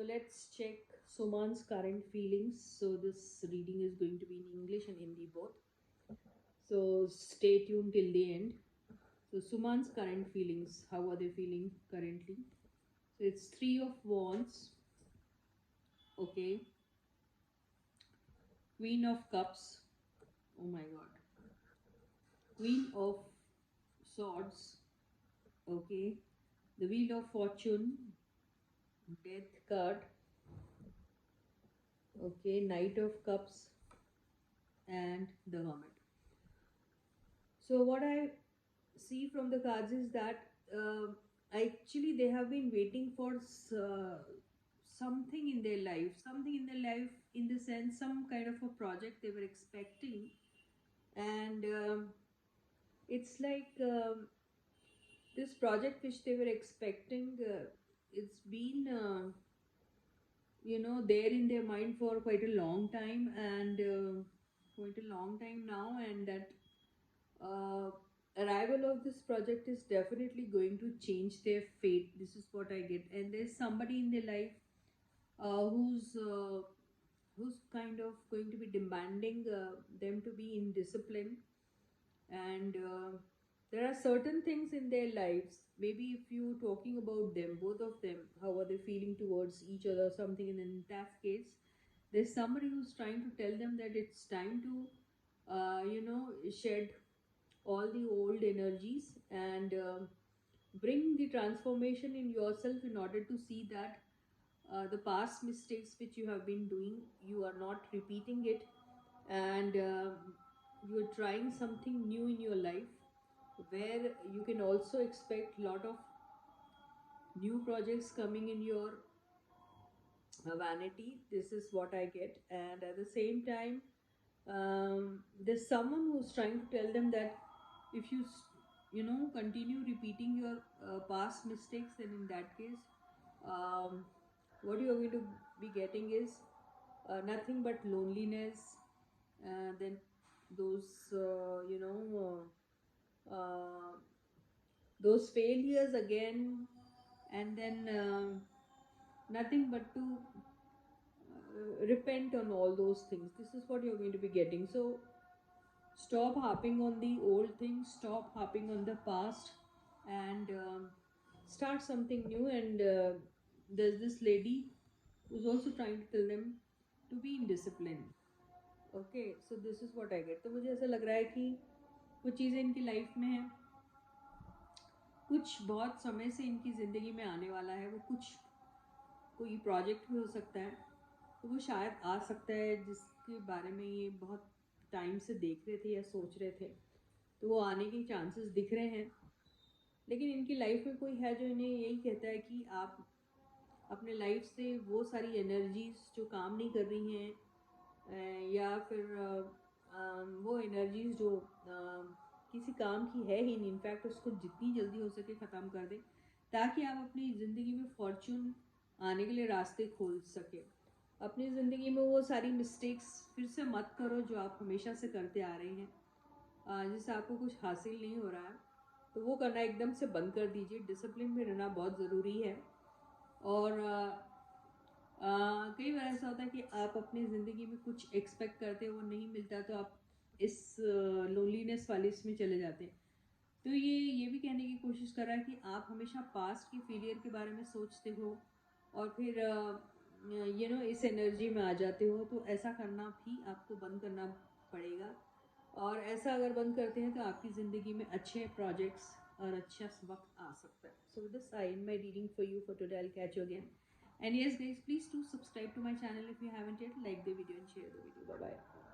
let's check Suman's current feelings. So this reading is going to be in English and Hindi both. So stay tuned till the end. So Suman's current feelings. How are they feeling currently? So it's Three of Wands. Okay. Queen of Cups. Oh my God. Queen of Swords. Okay. The Wheel of Fortune. Death card. Okay. Knight of Cups and the Hermit. So what I see from the cards is that actually they have been waiting for something in their life, something in their life in the sense some kind of a project they were expecting, and it's like this project which they were expecting. It's been there in their mind for quite a long time, and quite a long time now, and that uh, arrival of this project is definitely going to change their fate. This is what I get, and there's somebody in their life who's kind of going to be demanding them to be in discipline, and there are certain things in their lives. Maybe if you talking about them, both of them, how are they feeling towards each other, something, in that case there's somebody who's trying to tell them that it's time to shed all the old energies and bring the transformation in yourself in order to see that the past mistakes which you have been doing, you are not repeating it, and you're trying something new in your life where you can also expect lot of new projects coming in your vanity. This is what I get, and at the same time there's someone who's trying to tell them that if you continue repeating your past mistakes, then in that case what you're going to be getting is nothing but loneliness, then those those failures again, and then nothing but to repent on all those things. This is what you're going to be getting. So stop harping on the old things, stop harping on the past, and start something new. And there's this lady who's also trying to tell them to be in discipline. Okay, so this is what I get. तो मुझे ऐसा लग रहा है कि कुछ चीज़ें इनकी लाइफ में हैं, कुछ बहुत समय से इनकी ज़िंदगी में आने वाला है, वो कुछ कोई प्रोजेक्ट भी हो सकता है, तो वो शायद आ सकता है जिसके बारे में ये बहुत टाइम से देख रहे थे या सोच रहे थे, तो वो आने के चांसेस दिख रहे हैं. लेकिन इनकी लाइफ में कोई है जो इन्हें यही कहता है कि आप अपने लाइफ से वो सारी एनर्जीज जो काम नहीं कर रही हैं, या फिर वो एनर्जीज जो किसी काम की है ही नहीं, इनफैक्ट उसको जितनी जल्दी हो सके ख़त्म कर दें, ताकि आप अपनी ज़िंदगी में फॉर्चून आने के लिए रास्ते खोल सके. अपनी ज़िंदगी में वो सारी मिस्टेक्स फिर से मत करो जो आप हमेशा से करते आ रहे हैं, जिससे आपको कुछ हासिल नहीं हो रहा है, तो वो करना एकदम से बंद कर दीजिए. डिसिप्लिन में रहना बहुत ज़रूरी है. और कई बार ऐसा होता है कि आप अपनी ज़िंदगी में कुछ एक्सपेक्ट करते हो, वो नहीं मिलता, तो आप इस लोनलीनेस वाली इसमें चले जाते हैं. तो ये भी कहने की कोशिश कर रहा है कि आप हमेशा पास्ट की फेलियर के बारे में सोचते हो और फिर इस एनर्जी में आ जाते हो, तो ऐसा करना भी आपको बंद करना पड़ेगा. और ऐसा अगर बंद करते हैं तो आपकी ज़िंदगी में अच्छे प्रोजेक्ट्स और अच्छा वक्त आ सकता है. So with this I and my reading for you for today. I will catch you again. And yes guys, please do subscribe to my channel if you haven't yet. Like the video and share the video. Bye bye.